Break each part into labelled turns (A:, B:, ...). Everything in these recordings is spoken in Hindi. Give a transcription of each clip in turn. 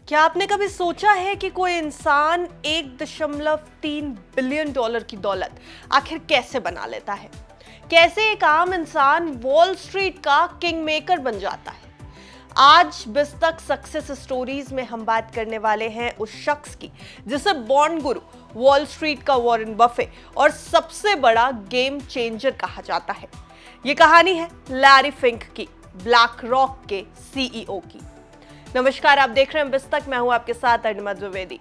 A: क्या आपने कभी सोचा है कि कोई इंसान 1.3 बिलियन डॉलर की दौलत आखिर कैसे बना लेता है? कैसे एक आम इंसान वॉल स्ट्रीट का किंग मेकर बन जाता है? आज बिस्तक सक्सेस स्टोरीज में हम बात करने वाले हैं उस शख्स की जिसे बॉन्ड गुरु, वॉल स्ट्रीट का वॉरेन बफे और सबसे बड़ा गेम चेंजर कहा जाता है। ये कहानी है लैरी फिंक की, ब्लैक रॉक के सीईओ की। नमस्कार, आप देख रहे हैं बिस्तक, मैं हूं आपके साथ अनिमा द्विवेदी।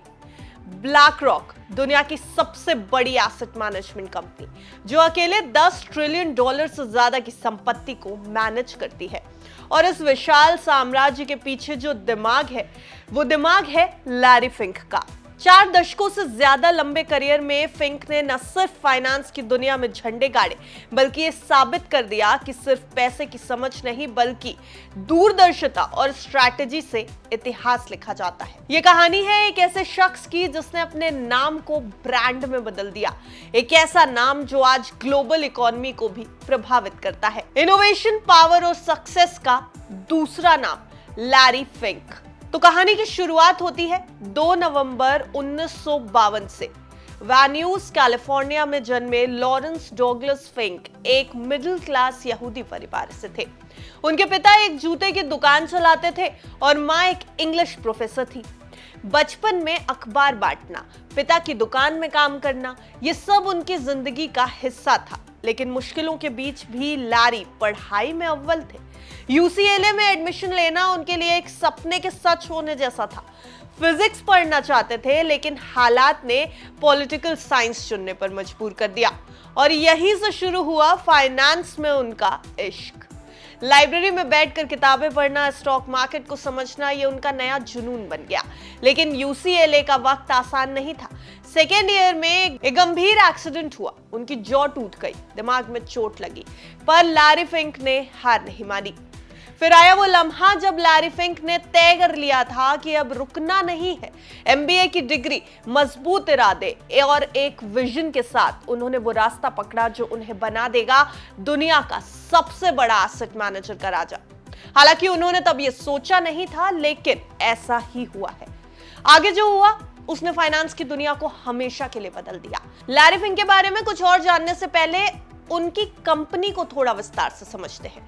A: ब्लैक रॉक दुनिया की सबसे बड़ी एसेट मैनेजमेंट कंपनी, जो अकेले 10 ट्रिलियन डॉलर से ज्यादा की संपत्ति को मैनेज करती है। और इस विशाल साम्राज्य के पीछे जो दिमाग है, वो दिमाग है लैरी फिंक का। 4 दशकों से ज्यादा लंबे करियर में फिंक ने न सिर्फ फाइनेंस की दुनिया में झंडे गाड़े, बल्कि ये साबित कर दिया कि सिर्फ पैसे की समझ नहीं, बल्कि दूरदर्शिता और स्ट्रैटेजी से इतिहास लिखा जाता है। ये कहानी है एक ऐसे शख्स की जिसने अपने नाम को ब्रांड में बदल दिया, एक ऐसा नाम जो आज ग्लोबल इकोनॉमी को भी प्रभावित करता है। इनोवेशन, पावर और सक्सेस का दूसरा नाम, लैरी फिंक। तो कहानी की शुरुआत होती है 2 नवंबर 1952 से। वैन्यूज, कैलिफोर्निया में जन्मे लॉरेंस डॉगलस फिंक एक मिडिल क्लास यहूदी परिवार से थे। उनके पिता एक जूते की दुकान चलाते थे और माँ एक इंग्लिश प्रोफेसर थी। बचपन में अखबार बांटना, पिता की दुकान में काम करना, ये सब उनकी जिंदगी का हिस्सा था। लेकिन मुश्किलों के बीच भी लैरी पढ़ाई में अव्वल थे। यूसीएलए में एडमिशन लेना उनके लिए एक सपने के सच होने जैसा था। फिजिक्स पढ़ना चाहते थे, लेकिन हालात ने पॉलिटिकल साइंस चुनने पर मजबूर कर दिया। और यहीं से शुरू हुआ फाइनेंस में उनका इश्क। लाइब्रेरी में बैठकर किताबें पढ़ना, स्टॉक मार्केट को समझना, ये उनका नया जुनून बन गया। लेकिन यूसीएलए का वक्त आसान नहीं था। सेकेंड ईयर में एक गंभीर एक्सीडेंट हुआ, उनकी जॉ टूट गई, दिमाग में चोट लगी। पर लैरी फिंक ने हार नहीं मानी। फिर आया वो लम्हा जब लैरी फिंक ने तय कर लिया था कि अब रुकना नहीं है। एमबीए की डिग्री, मजबूत इरादे और एक विजन के साथ उन्होंने वो रास्ता पकड़ा जो उन्हें बना देगा दुनिया का सबसे बड़ा एसेट मैनेजर का राजा। हालांकि उन्होंने तब ये सोचा नहीं था, लेकिन ऐसा ही हुआ है। आगे जो हुआ उसने फाइनेंस की दुनिया को हमेशा के लिए बदल दिया। लैरी फिंक के बारे में कुछ और जानने से पहले उनकी कंपनी को थोड़ा विस्तार से समझते हैं।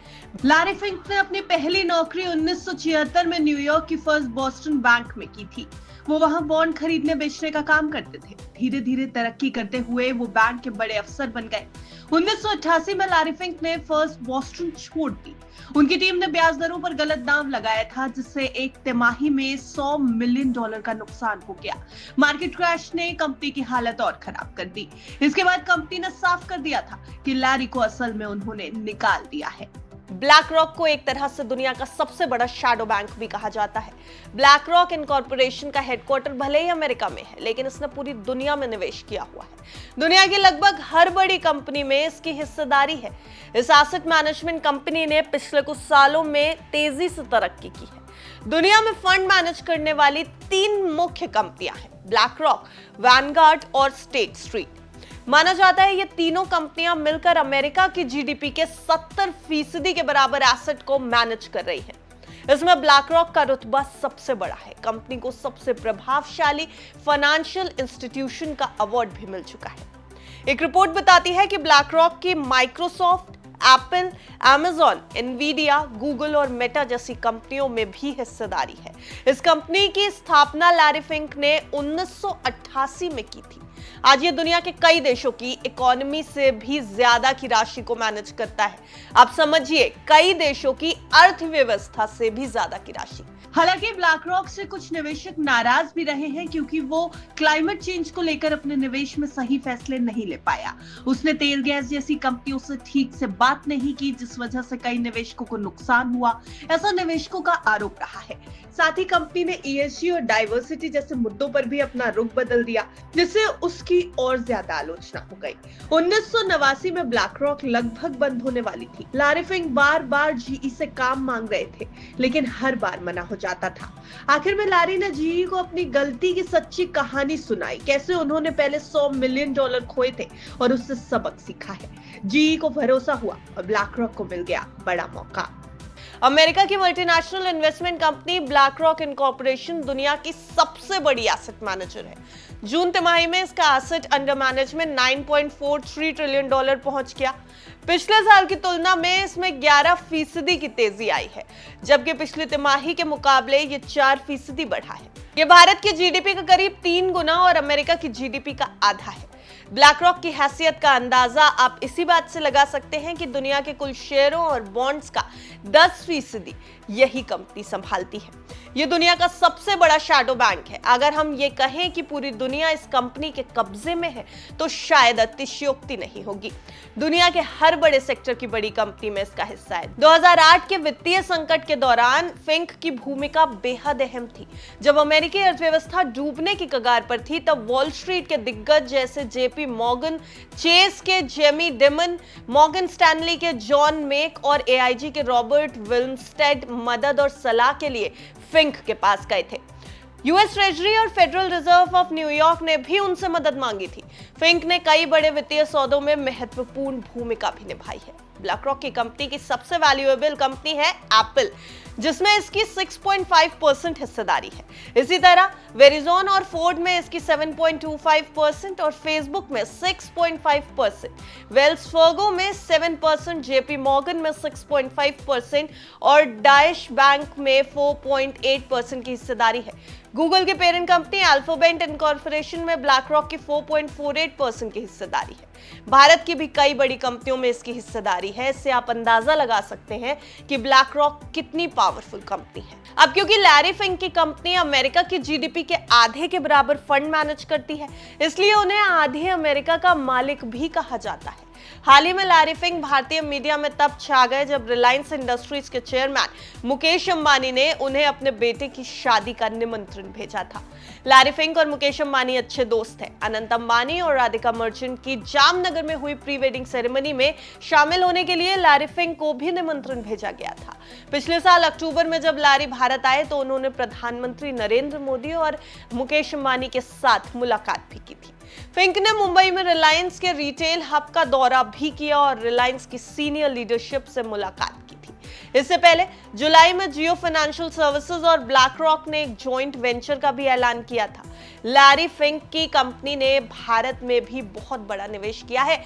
B: लैरी फिंक ने अपनी पहली नौकरी 1976 में न्यूयॉर्क की फर्स्ट बॉस्टन बैंक में की थी। वो वहां बॉन्ड खरीदने बेचने का काम करते थे। धीरे धीरे तरक्की करते हुए वो बैंक के बड़े अफसर बन गए। 1988 में लैरी फिंक ने फर्स्ट बॉस्टन छोड़ दी। उनकी टीम ने ब्याज दरों पर गलत दाम लगाया था, जिससे एक तिमाही में $100 मिलियन का नुकसान हो गया। मार्केट क्रैश ने कंपनी की हालत और खराब कर दी। इसके बाद कंपनी ने साफ कर दिया था कि लैरी को असल में उन्होंने निकाल दिया है।
A: ब्लैक रॉक को एक तरह से दुनिया का सबसे बड़ा शैडो बैंक भी कहा जाता है। ब्लैक रॉक इनकॉर्पोरेशन का हेडक्वार्टर भले ही अमेरिका में है, लेकिन इसने पूरी दुनिया में निवेश किया हुआ है। दुनिया की लगभग हर बड़ी कंपनी में इसकी हिस्सेदारी है। इस एसेट मैनेजमेंट कंपनी ने पिछले कुछ सालों में तेजी से तरक्की की है। दुनिया में फंड मैनेज करने वाली 3 मुख्य कंपनियां हैं, ब्लैक रॉक, वैनगार्ड और स्टेट स्ट्रीट। माना जाता है ये तीनों कंपनियां मिलकर अमेरिका की जीडीपी के 70% के बराबर एसेट को मैनेज कर रही हैं। इसमें ब्लैक रॉक का रुतबा सबसे बड़ा है। कंपनी को सबसे प्रभावशाली फाइनेंशियल इंस्टीट्यूशन का अवार्ड भी मिल चुका है। एक रिपोर्ट बताती है कि ब्लैक रॉक की Microsoft, Apple, Amazon, Nvidia, Google और मेटा जैसी कंपनियों में भी हिस्सेदारी है। इस कंपनी की स्थापना लैरी फिंक ने 1988 में की थी। आज ये दुनिया के कई देशों की इकोनॉमी से भी ज्यादा की राशि को मैनेज करता है। आप समझिए, कई देशों की अर्थव्यवस्था से भी ज्यादा की राशि।
B: हालांकि ब्लैक रॉक से कुछ निवेशक नाराज भी रहे हैं, क्योंकि वो क्लाइमेट चेंज को लेकर अपने निवेश में सही फैसले नहीं ले पाया। उसने तेल गैस जैसी कंपनियों से ठीक से बात नहीं की, जिस वजह से कई निवेशकों को नुकसान हुआ, ऐसा निवेशकों का आरोप रहा है। साथ ही कंपनी ने ईएसजी और डाइवर्सिटी जैसे मुद्दों पर भी अपना रुख बदल दिया, जिससे उसकी और ज्यादा आलोचना हो गई। 1989 में ब्लैक रॉक लगभग बंद होने वाली थी। लैरी फिंक बार बार जीई से काम मांग रहे थे, लेकिन हर बार मना हो जाता था। आखिर में लैरी ने जीई को अपनी गलती की सच्ची कहानी सुनाई, कैसे उन्होंने पहले $100 मिलियन खोए थे और उससे सबक सीखा है। जीई को भरोसा हुआ और ब्लैक रॉक को मिल गया बड़ा मौका।
A: अमेरिका की multinational investment company black rock incorporation दुनिया की सबसे बड़ी एसेट मैनेजर है। जून तिमाही में इसका asset under management 9.43 trillion dollar पहुंच गया। पिछले साल की तुलना में इसमें 11% की तेजी आई है, जबकि पिछली तिमाही के मुकाबले ये 4% बढ़ा है। ये भारत की जीडीपी का करीब 3 गुना और अमेरिका की जीडीपी का आधा है। ब्लैक रॉक की हैसियत का अंदाजा आप इसी बात से लगा सकते हैं कि दुनिया के कुल शेयरों और बॉन्ड्स का 10% यही कंपनी संभालती है। ये दुनिया का सबसे बड़ा शैडो बैंक है। अगर हम ये कहें कि पूरी दुनिया इस कंपनी के कब्जे में है तो शायद अतिशयोक्ति नहीं होगी। दुनिया के हर बड़े सेक्टर की बड़ी कंपनी में इसका हिस्सा है। 2008 के वित्तीय संकट के दौरान फिंक की भूमिका बेहद अहम थी। जब अमेरिकी अर्थव्यवस्था डूबने की कगार पर थी, तब वॉल स्ट्रीट के दिग्गज जैसे जेपी मॉर्गन, चेस के जेमी डिमन, मॉर्गन स्टैनली के जॉन मेक और एआईजी के रॉबर्ट विल्मस्टेड मदद और सलाह के लिए फिंक के पास गए थे। यूएस ट्रेजरी और फेडरल रिजर्व ऑफ न्यूयॉर्क ने भी उनसे मदद मांगी थी। फिंक ने कई बड़े वित्तीय सौदों में महत्वपूर्ण भूमिका भी निभाई है। ब्लैक रॉक की कंपनी की सबसे वैल्यूएबल कंपनी है एप्पल, जिसमें इसकी 6.5% हिस्सेदारी है। इसी तरह वेरिजोन और फोर्ड में इसकी 7.25% और फेसबुक में 6.5%, वेल्स फर्गो में 7%, जेपी मॉर्गन में 6.5% और डाइश बैंक में 4.8% की हिस्सेदारी है। गूगल की पेरेंट कंपनी अल्फाबेट इनकॉर्पोरेशन में ब्लैक रॉक की 4.48% की हिस्सेदारी है। भारत की भी कई बड़ी कंपनियों में इसकी हिस्सेदारी है। इससे आप अंदाजा लगा सकते हैं कि ब्लैक रॉक कितनी पावरफुल कंपनी है। अब क्योंकि लैरी फिंक की कंपनी अमेरिका की जीडीपी के आधे के बराबर फंड मैनेज करती है, इसलिए उन्हें आधे अमेरिका का मालिक भी कहा जाता है। हाल ही में लैरी फिंक भारतीय मीडिया में तब छा गए जब रिलायंस इंडस्ट्रीज के चेयरमैन मुकेश अंबानी ने उन्हें अपने बेटे की शादी का निमंत्रण भेजा था। लैरी फिंक और मुकेश अंबानी अच्छे दोस्त हैं। अनंत अंबानी और राधिका मर्चेंट की जामनगर में हुई प्री वेडिंग सेरेमनी में शामिल होने के लिए लैरी फिंक को भी निमंत्रण भेजा गया था। पिछले साल अक्टूबर में जब लैरी भारत आए तो उन्होंने प्रधानमंत्री नरेंद्र मोदी और मुकेश अंबानी के साथ मुलाकात भी की थी। फिंक ने मुंबई में रिलायंस के रिटेल हब का दौरा भी किया और रिलायंस की सीनियर लीडरशिप से मुलाकात की थी। इससे पहले जुलाई में जियो फाइनेंशियल सर्विसेज और ब्लैक रॉक ने एक जॉइंट वेंचर का भी ऐलान किया था। लैरी फिंक की कंपनी ने भारत में भी बहुत बड़ा निवेश किया है।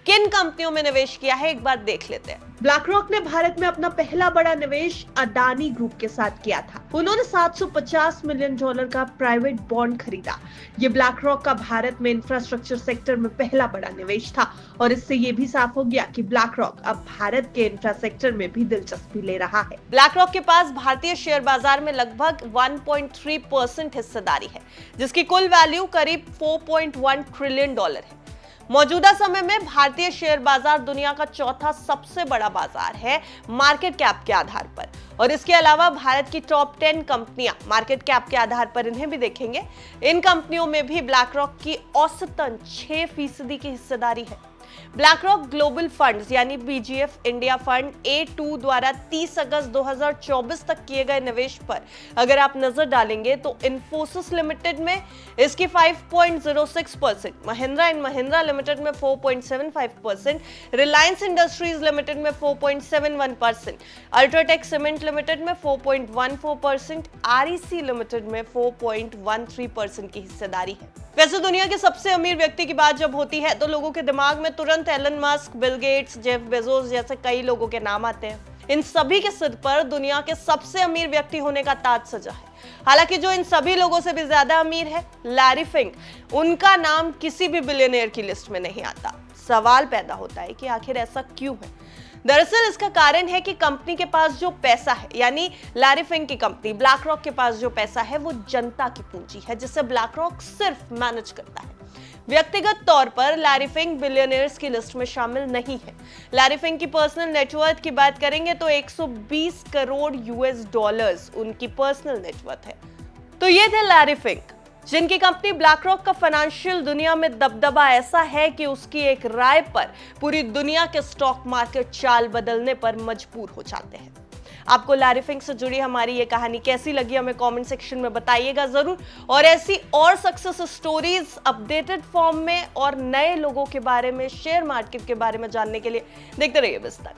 A: किन कंपनियों में निवेश किया है, एक बार देख लेते हैं।
B: ब्लैक रॉक ने भारत में अपना पहला बड़ा निवेश अडानी ग्रुप के साथ किया था। उन्होंने $750 मिलियन का प्राइवेट बॉन्ड खरीदा। ये ब्लैक रॉक का भारत में इंफ्रास्ट्रक्चर सेक्टर में पहला बड़ा निवेश था और इससे ये भी साफ हो गया कि ब्लैक रॉक अब भारत के इंफ्रा सेक्टर में भी दिलचस्पी ले रहा है।
A: ब्लैक रॉक के पास भारतीय शेयर बाजार में लगभग 1.3% हिस्सेदारी है, जिसकी कुल वैल्यू करीब $4.1 ट्रिलियन है। मौजूदा समय में भारतीय शेयर बाजार दुनिया का चौथा सबसे बड़ा बाजार है मार्केट कैप के आधार पर, और इसके अलावा भारत की टॉप 10 कंपनियां मार्केट कैप के आधार पर इन्हें भी देखेंगे। इन कंपनियों में भी ब्लैक रॉक की औसतन 6% की हिस्सेदारी है। ब्लैक रॉक ग्लोबल फंड्स यानी बीजीएफ इंडिया फंड A2 द्वारा 30 अगस्त 2024 तक किए गए निवेश पर अगर आप नजर डालेंगे तो इन्फोसिस लिमिटेड में इसकी 5.06%, महिंद्रा एंड महिंद्रा लिमिटेड में 4.75%, रिलायंस इंडस्ट्रीज लिमिटेड में 4.71%, अल्ट्राटेक सीमेंट लिमिटेड में 4.14%, आरईसी लिमिटेड में 4.13% की हिस्सेदारी है। वैसे दुनिया के सबसे अमीर व्यक्ति की बात जब होती है तो लोगों के दिमाग में तुरंत Elon Musk, Bill Gates, Jeff Bezos जैसे कई लोगों के नाम आते हैं। इन सभी के सिर पर दुनिया के सबसे अमीर व्यक्ति होने का ताज सजा है। हालांकि जो इन सभी लोगों से भी ज्यादा अमीर है लैरी फिंक, उनका नाम किसी भी बिलियनियर की लिस्ट में नहीं आता। सवाल पैदा होता है कि आखिर ऐसा क्यों है। दरअसल इसका कारण है कि कंपनी के पास जो पैसा है, यानी लैरी फिंक की कंपनी ब्लैक रॉक के पास जो पैसा है वो जनता की पूंजी है, जिसे ब्लैक रॉक सिर्फ मैनेज करता है। व्यक्तिगत तौर पर लैरी फिंक बिलियनियर्स की लिस्ट में शामिल नहीं है। लैरी फिंक की पर्सनल नेटवर्थ की बात करेंगे तो 120 करोड़ US$ उनकी पर्सनल नेटवर्थ है। तो ये थे लैरी फिंक, जिनकी कंपनी ब्लैक रॉक का फाइनेंशियल दुनिया में दबदबा ऐसा है कि उसकी एक राय पर पूरी दुनिया के स्टॉक मार्केट चाल बदलने पर मजबूर हो जाते हैं। आपको लैरी फिंक से जुड़ी हमारी ये कहानी कैसी लगी हमें कमेंट सेक्शन में बताइएगा जरूर, और ऐसी और सक्सेस स्टोरीज अपडेटेड फॉर्म में और नए लोगों के बारे में, शेयर मार्केट के बारे में जानने के लिए देखते रहिए विस्तार।